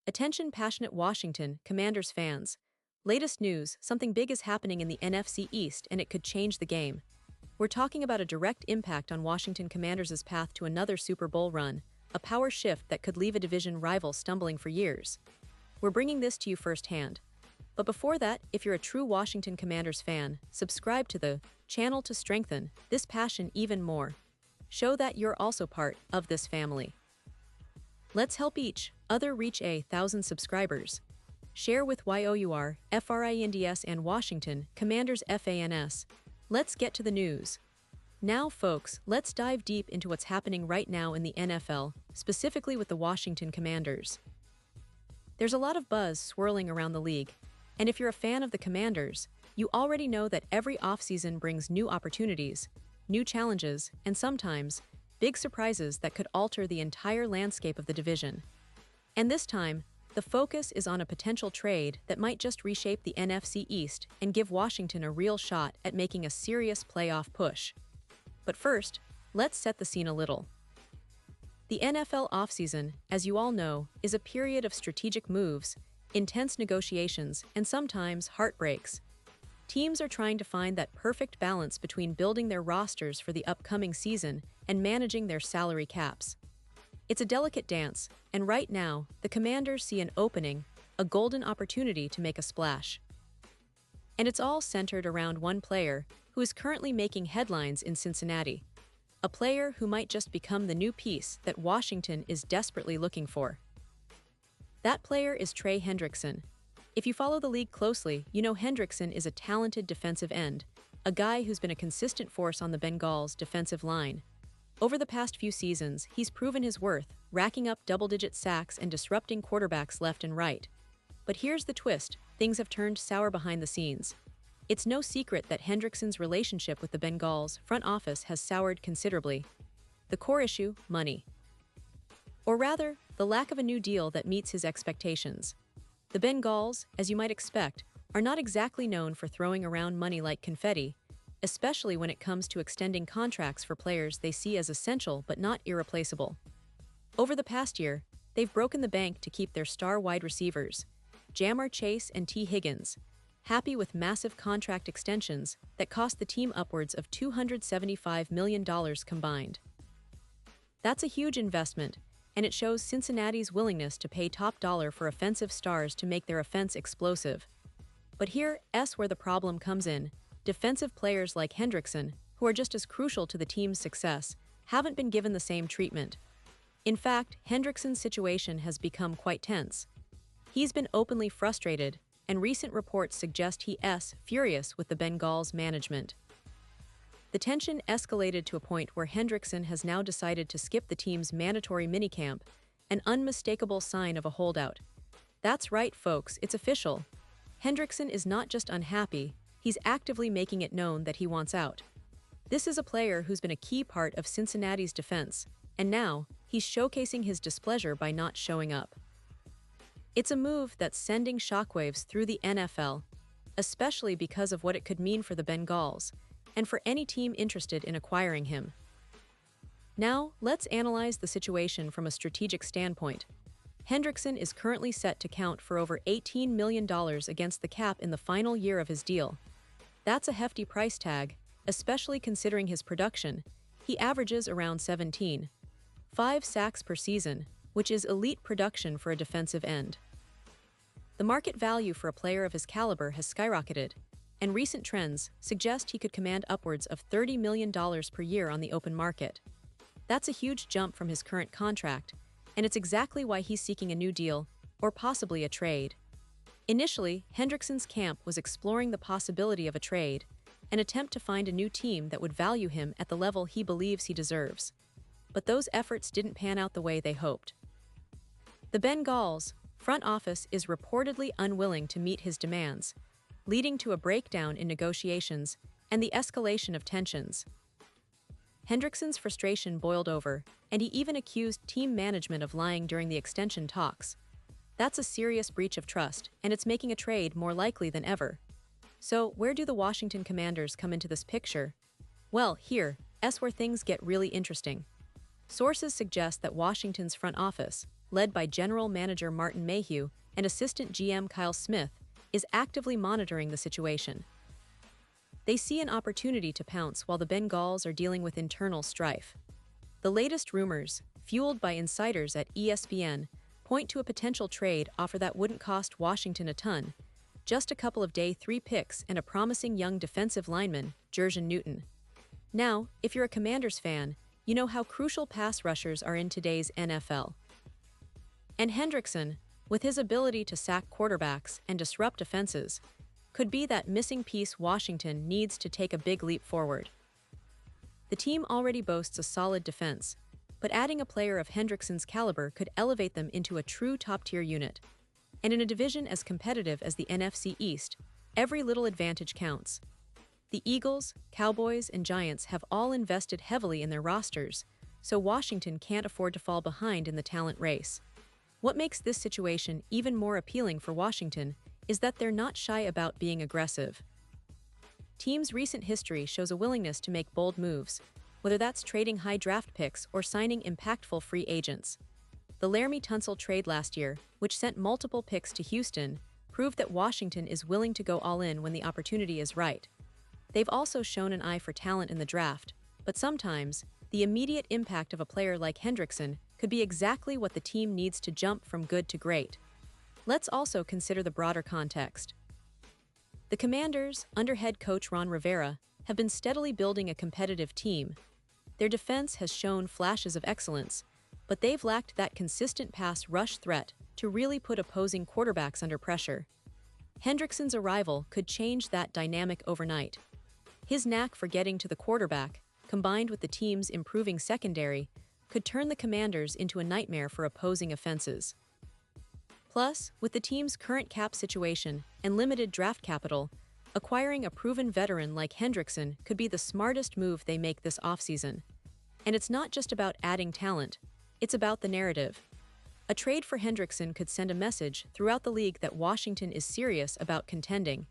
Attention passionate Washington Commanders fans. Latest news, something big is happening in the NFC East and it could change the game. We're talking about a direct impact on Washington Commanders' path to another Super Bowl run, a power shift that could leave a division rival stumbling for years. We're bringing this to you firsthand. But before that, if you're a true Washington Commanders fan, subscribe to the channel to strengthen this passion even more. Show that you're also part of this family. Let's help each other reach 1,000 subscribers. Share with YOUR, FRINDS and Washington Commanders FANS. Let's get to the news. Now, folks, let's dive deep into what's happening right now in the NFL, specifically with the Washington Commanders. There's a lot of buzz swirling around the league, and if you're a fan of the Commanders, you already know that every offseason brings new opportunities, new challenges, and sometimes big surprises that could alter the entire landscape of the division. And this time, the focus is on a potential trade that might just reshape the NFC East and give Washington a real shot at making a serious playoff push. But first, let's set the scene a little. The NFL offseason, as you all know, is a period of strategic moves, intense negotiations, and sometimes heartbreaks. Teams are trying to find that perfect balance between building their rosters for the upcoming season and managing their salary caps. It's a delicate dance, and right now, the Commanders see an opening, a golden opportunity to make a splash. And it's all centered around one player who is currently making headlines in Cincinnati. A player who might just become the new piece that Washington is desperately looking for. That player is Trey Hendrickson. If you follow the league closely, you know Hendrickson is a talented defensive end, a guy who's been a consistent force on the Bengals' defensive line. Over the past few seasons, he's proven his worth, racking up double-digit sacks and disrupting quarterbacks left and right. But here's the twist, things have turned sour behind the scenes. It's no secret that Hendrickson's relationship with the Bengals' front office has soured considerably. The core issue, money. Or rather, the lack of a new deal that meets his expectations. The Bengals, as you might expect, are not exactly known for throwing around money like confetti, especially when it comes to extending contracts for players they see as essential but not irreplaceable. Over the past year, they've broken the bank to keep their star wide receivers, Ja'Marr Chase and T. Higgins, happy with massive contract extensions that cost the team upwards of $275 million combined. That's a huge investment, and it shows Cincinnati's willingness to pay top dollar for offensive stars to make their offense explosive. But here's where the problem comes in. Defensive players like Hendrickson, who are just as crucial to the team's success, haven't been given the same treatment. In fact, Hendrickson's situation has become quite tense. He's been openly frustrated, and recent reports suggest he's furious with the Bengals management. The tension escalated to a point where Hendrickson has now decided to skip the team's mandatory minicamp, an unmistakable sign of a holdout. That's right, folks, it's official. Hendrickson is not just unhappy, he's actively making it known that he wants out. This is a player who's been a key part of Cincinnati's defense, and now he's showcasing his displeasure by not showing up. It's a move that's sending shockwaves through the NFL, especially because of what it could mean for the Bengals, and for any team interested in acquiring him. Now, let's analyze the situation from a strategic standpoint. Hendrickson is currently set to count for over $18 million against the cap in the final year of his deal. That's a hefty price tag, especially considering his production. He averages around 17.5 sacks per season, which is elite production for a defensive end. The market value for a player of his caliber has skyrocketed, and recent trends suggest he could command upwards of $30 million per year on the open market. That's a huge jump from his current contract, and it's exactly why he's seeking a new deal, or possibly a trade. Initially, Hendrickson's camp was exploring the possibility of a trade, an attempt to find a new team that would value him at the level he believes he deserves. But those efforts didn't pan out the way they hoped. The Bengals' front office is reportedly unwilling to meet his demands, leading to a breakdown in negotiations and the escalation of tensions. Hendrickson's frustration boiled over, and he even accused team management of lying during the extension talks. That's a serious breach of trust, and it's making a trade more likely than ever. So, where do the Washington Commanders come into this picture? Well, here's where things get really interesting. Sources suggest that Washington's front office, led by General Manager Martin Mayhew and Assistant GM Kyle Smith, is actively monitoring the situation. They see an opportunity to pounce while the Bengals are dealing with internal strife. The latest rumors, fueled by insiders at ESPN, point to a potential trade offer that wouldn't cost Washington a ton, just a couple of day 3 picks and a promising young defensive lineman, Jerjan Newton. Now, if you're a Commanders fan, you know how crucial pass rushers are in today's NFL. And Hendrickson, with his ability to sack quarterbacks and disrupt offenses, could be that missing piece Washington needs to take a big leap forward. The team already boasts a solid defense, but adding a player of Hendrickson's caliber could elevate them into a true top-tier unit. And in a division as competitive as the NFC East, every little advantage counts. The Eagles, Cowboys, and Giants have all invested heavily in their rosters, so Washington can't afford to fall behind in the talent race. What makes this situation even more appealing for Washington is that they're not shy about being aggressive. Teams' recent history shows a willingness to make bold moves, whether that's trading high draft picks or signing impactful free agents. The Laramie Tunsil trade last year, which sent multiple picks to Houston, proved that Washington is willing to go all in when the opportunity is right. They've also shown an eye for talent in the draft, but sometimes, the immediate impact of a player like Hendrickson could be exactly what the team needs to jump from good to great. Let's also consider the broader context. The Commanders, under head coach Ron Rivera, have been steadily building a competitive team. Their defense has shown flashes of excellence, but they've lacked that consistent pass rush threat to really put opposing quarterbacks under pressure. Hendrickson's arrival could change that dynamic overnight. His knack for getting to the quarterback, combined with the team's improving secondary, could turn the Commanders into a nightmare for opposing offenses. Plus, with the team's current cap situation and limited draft capital, acquiring a proven veteran like Hendrickson could be the smartest move they make this offseason. And it's not just about adding talent, it's about the narrative. A trade for Hendrickson could send a message throughout the league that Washington is serious about contending.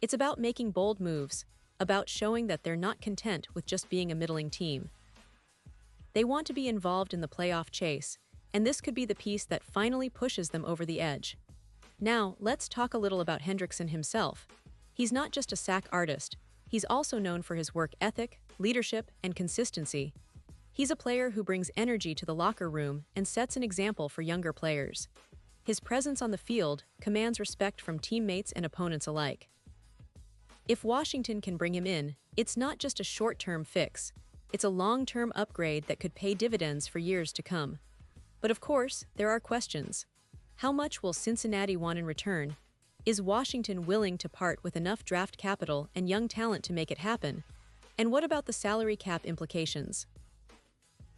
It's about making bold moves, about showing that they're not content with just being a middling team. They want to be involved in the playoff chase, and this could be the piece that finally pushes them over the edge. Now, let's talk a little about Hendrickson himself. He's not just a sack artist, he's also known for his work ethic, leadership, and consistency. He's a player who brings energy to the locker room and sets an example for younger players. His presence on the field commands respect from teammates and opponents alike. If Washington can bring him in, it's not just a short-term fix, it's a long-term upgrade that could pay dividends for years to come. But of course, there are questions. How much will Cincinnati want in return? Is Washington willing to part with enough draft capital and young talent to make it happen? And what about the salary cap implications?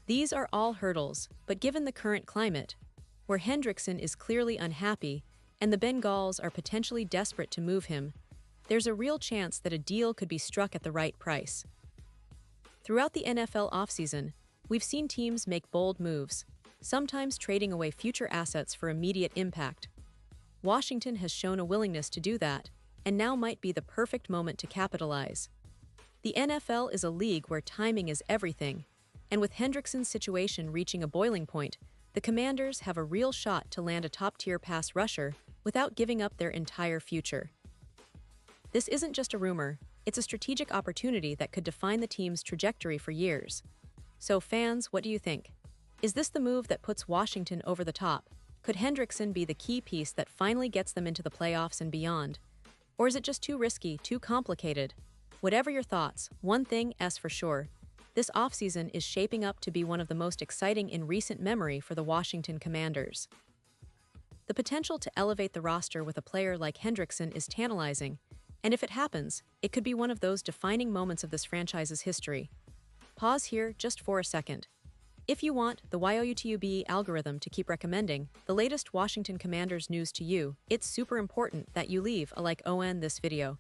These are all hurdles, but given the current climate, where Hendrickson is clearly unhappy and the Bengals are potentially desperate to move him, there's a real chance that a deal could be struck at the right price. Throughout the NFL offseason, we've seen teams make bold moves, sometimes trading away future assets for immediate impact. Washington has shown a willingness to do that, and now might be the perfect moment to capitalize. The NFL is a league where timing is everything, and with Hendrickson's situation reaching a boiling point, the Commanders have a real shot to land a top-tier pass rusher without giving up their entire future. This isn't just a rumor, it's a strategic opportunity that could define the team's trajectory for years. So fans, what do you think? Is this the move that puts Washington over the top? Could Hendrickson be the key piece that finally gets them into the playoffs and beyond? Or is it just too risky, too complicated? Whatever your thoughts, one thing is for sure. This offseason is shaping up to be one of the most exciting in recent memory for the Washington Commanders. The potential to elevate the roster with a player like Hendrickson is tantalizing, and if it happens, it could be one of those defining moments of this franchise's history. Pause here just for a second. If you want the YouTube algorithm to keep recommending the latest Washington Commanders news to you, it's super important that you leave a like on this video.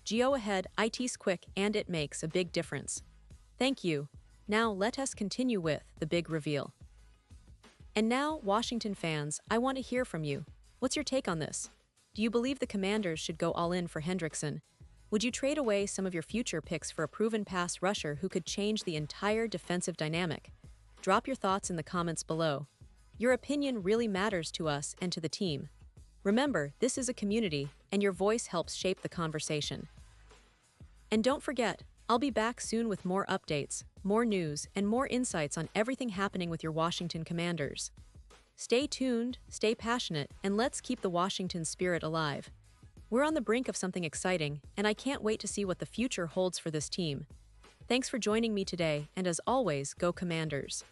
Go ahead, it's quick and it makes a big difference. Thank you. Now let us continue with the big reveal. And now, Washington fans, I want to hear from you. What's your take on this? Do you believe the Commanders should go all in for Hendrickson? Would you trade away some of your future picks for a proven pass rusher who could change the entire defensive dynamic? Drop your thoughts in the comments below. Your opinion really matters to us and to the team. Remember, this is a community, and your voice helps shape the conversation. And don't forget, I'll be back soon with more updates, more news, and more insights on everything happening with your Washington Commanders. Stay tuned, stay passionate, and let's keep the Washington spirit alive. We're on the brink of something exciting, and I can't wait to see what the future holds for this team. Thanks for joining me today, and as always, go Commanders.